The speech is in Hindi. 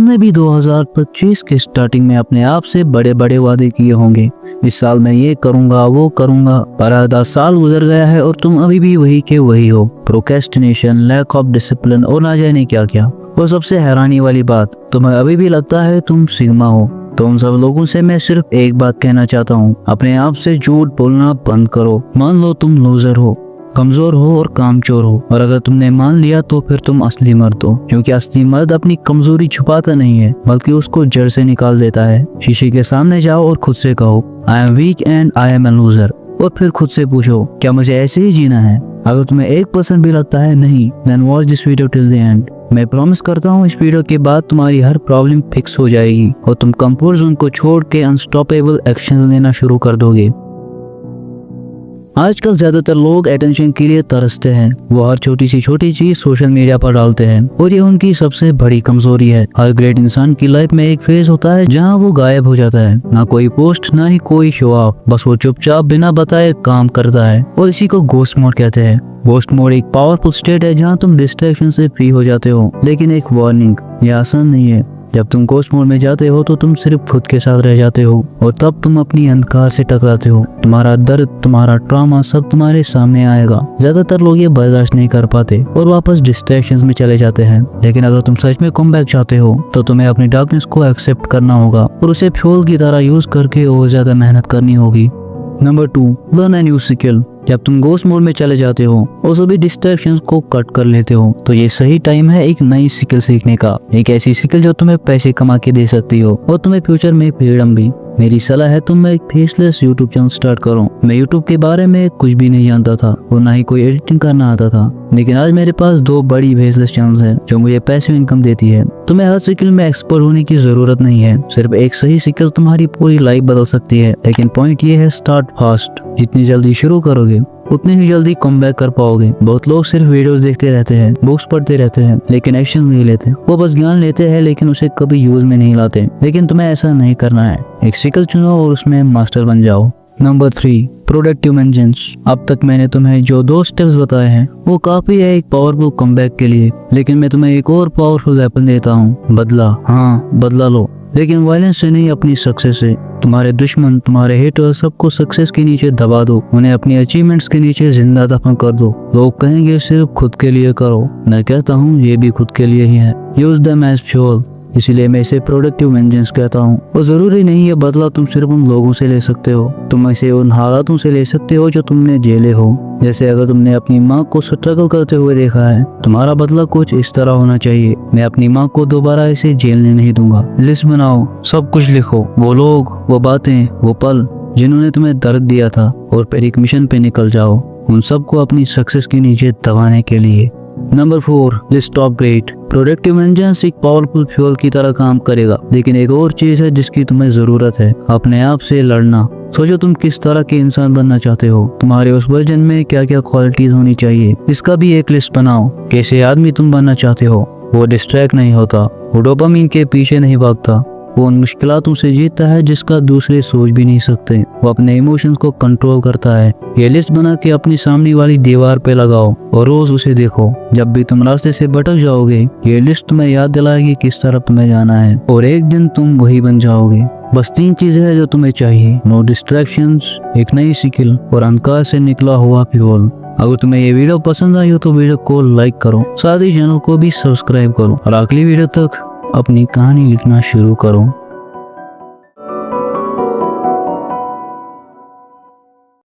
तुमने भी 2025 के स्टार्टिंग में अपने आप से बड़े बड़े वादे किए होंगे। इस साल मैं ये करूंगा वो करूंगा, पर आधा साल गुजर गया है और तुम अभी भी वही के वही हो। प्रोक्रेस्टिनेशन, लैक ऑफ डिसिप्लिन और ना जाने क्या क्या। और सबसे हैरानी वाली बात, तुम्हें अभी भी लगता है तुम सिग्मा हो। तो उन सब लोगों से मैं सिर्फ एक बात कहना चाहता हूँ, अपने आप से झूठ बोलना बंद करो। मान लो तुम लूजर हो, कमजोर हो और कामचोर हो, और अगर तुमने मान लिया तो फिर तुम असली मर्द हो। क्योंकि असली मर्द अपनी कमजोरी छुपाता नहीं है, बल्कि उसको जड़ से निकाल देता है। शीशे के सामने जाओ और खुद से कहो, I am weak and I am a loser. और फिर खुद से पूछो, क्या मुझे ऐसे ही जीना है? अगर तुम्हें 1% भी लगता है नहीं, then watch this video till the end. मैं प्रॉमिस करता हूँ इस वीडियो के बाद तुम्हारी हर प्रॉब्लम फिक्स हो जाएगी और तुम कंफर्ट जोन को छोड़ के अनस्टॉपेबल एक्शन लेना शुरू कर दोगे। आजकल ज्यादातर लोग अटेंशन के लिए तरसते हैं। वो हर छोटी चीज सोशल मीडिया पर डालते हैं और ये उनकी सबसे बड़ी कमजोरी है। हर ग्रेट इंसान की लाइफ में एक फेज होता है जहाँ वो गायब हो जाता है। ना कोई पोस्ट, ना ही कोई शो ऑफ, बस वो चुपचाप बिना बताए काम करता है और इसी को घोस्ट मोड कहते हैं। घोस्ट मोड एक पावरफुल स्टेट है जहाँ तुम डिस्ट्रैक्शन से फ्री हो जाते हो। लेकिन एक वार्निंग, ये आसान नहीं है। जब तुम घोस्ट मोड में जाते हो तो तुम सिर्फ खुद के साथ रह जाते हो और तब तुम अपनी अंधकार से टकराते हो। तुम्हारा दर्द, तुम्हारा ट्रॉमा सब तुम्हारे सामने आएगा। ज्यादातर लोग ये बर्दाश्त नहीं कर पाते और वापस डिस्ट्रैक्शंस में चले जाते हैं। लेकिन अगर तुम सच में कम बैक चाहते हो तो तुम्हें अपनी डार्कनेस को एक्सेप्ट करना होगा और उसे फ्यूल की तरह यूज करके और ज्यादा मेहनत करनी होगी। Number 2, learn a new skill. जब तुम घोस्ट मोड में चले जाते हो और सभी डिस्ट्रैक्शंस को कट कर लेते हो तो ये सही टाइम है एक नई स्किल सीखने का। एक ऐसी स्किल जो तुम्हें पैसे कमा के दे सकती हो और तुम्हें फ्यूचर में फ्रीडम भी। मेरी सलाह है तुम एक फेसलेस यूट्यूब चैनल स्टार्ट करो। मैं यूट्यूब के बारे में कुछ भी नहीं जानता था और ना ही कोई एडिटिंग करना आता था, लेकिन आज मेरे पास 2 बड़ी फेसलेस चैनल्स हैं जो मुझे पैसिव इनकम देती है। तुम्हें हर स्किल में एक्सपर्ट होने की जरूरत नहीं है। सिर्फ एक सही स्किल तुम्हारी पूरी लाइफ बदल सकती है। लेकिन पॉइंट ये है, स्टार्ट फास्ट। जितनी जल्दी शुरू करोगे उतनी ही जल्दी कम बैक कर पाओगे। बहुत लोग सिर्फ वीडियोस देखते रहते हैं, बुक्स पढ़ते रहते हैं, लेकिन एक्शन नहीं लेते। वो बस ज्ञान लेते हैं लेकिन उसे कभी यूज में नहीं लाते। लेकिन तुम्हें ऐसा नहीं करना है। एक स्किल चुनो और उसमें मास्टर बन जाओ। Number 3, productive maintenance. अब तक मैंने तुम्हें जो 2 स्टेप्स बताए हैं वो काफी है एक पावरफुल कमबैक के लिए। लेकिन मैं तुम्हें एक और पावरफुल वेपन देता हूँ, बदला। हाँ, बदला लो, लेकिन वायलेंस से नहीं, अपनी सक्सेस से। तुम्हारे दुश्मन, तुम्हारे हेटर सबको सक्सेस के नीचे दबा दो। उन्हें अपनी अचीवमेंट्स के नीचे जिंदा दफन कर दो। लोग कहेंगे सिर्फ खुद के लिए करो। मैं कहता हूँ ये भी खुद के लिए ही है। Use them as fuel. इसीलिए मैं इसे प्रोडक्टिव वेंजेंस कहता हूँ। और जरूरी नहीं है बदला तुम सिर्फ उन लोगों से ले सकते हो, तुम इसे उन हालातों से ले सकते हो जो तुमने झेले हो। जैसे अगर तुमने अपनी माँ को स्ट्रगल करते हुए देखा है, तुम्हारा बदला कुछ इस तरह होना चाहिए, मैं अपनी माँ को दोबारा इसे झेलने नहीं दूंगा। लिस्ट बनाओ, सब कुछ लिखो, वो लोग, वो बातें, वो पल जिन्होंने तुम्हें दर्द दिया था, और फिर एक मिशन पे निकल जाओ उन सबको अपनी सक्सेस के नीचे दबाने के लिए। Number 4, list of great. Productive vengeance एक पावरफुल फ्यूल की तरह काम करेगा। लेकिन एक और चीज है जिसकी तुम्हें जरूरत है, अपने आप से लड़ना। सोचो तुम किस तरह के इंसान बनना चाहते हो, तुम्हारे उस वर्जन में क्या क्या क्वालिटीज होनी चाहिए। इसका भी एक लिस्ट बनाओ। कैसे आदमी तुम बनना चाहते हो। वो डिस्ट्रैक्ट नहीं होता, वो डोपामिन के पीछे नहीं भागता, वो उन मुश्किलातों से जीतता है जिसका दूसरे सोच भी नहीं सकते। वो अपने इमोशंस को कंट्रोल करता है। ये लिस्ट बना के अपनी सामने वाली दीवार पे लगाओ और रोज उसे देखो। जब भी तुम रास्ते से भटक जाओगे, ये लिस्ट तुम्हें याद दिलाएगी किस तरफ तुम्हें जाना है, और एक दिन तुम वही बन जाओगे। बस 3 चीजें हैं जो तुम्हें चाहिए, नो डिस्ट्रैक्शंस, एक नई स्किल और अंधकार से निकला हुआ फ्यूल। अगर तुम्हें ये वीडियो पसंद आई हो तो वीडियो को लाइक करो, साथ ही चैनल को भी सब्सक्राइब करो और अगली वीडियो तक अपनी कहानी लिखना शुरू करो।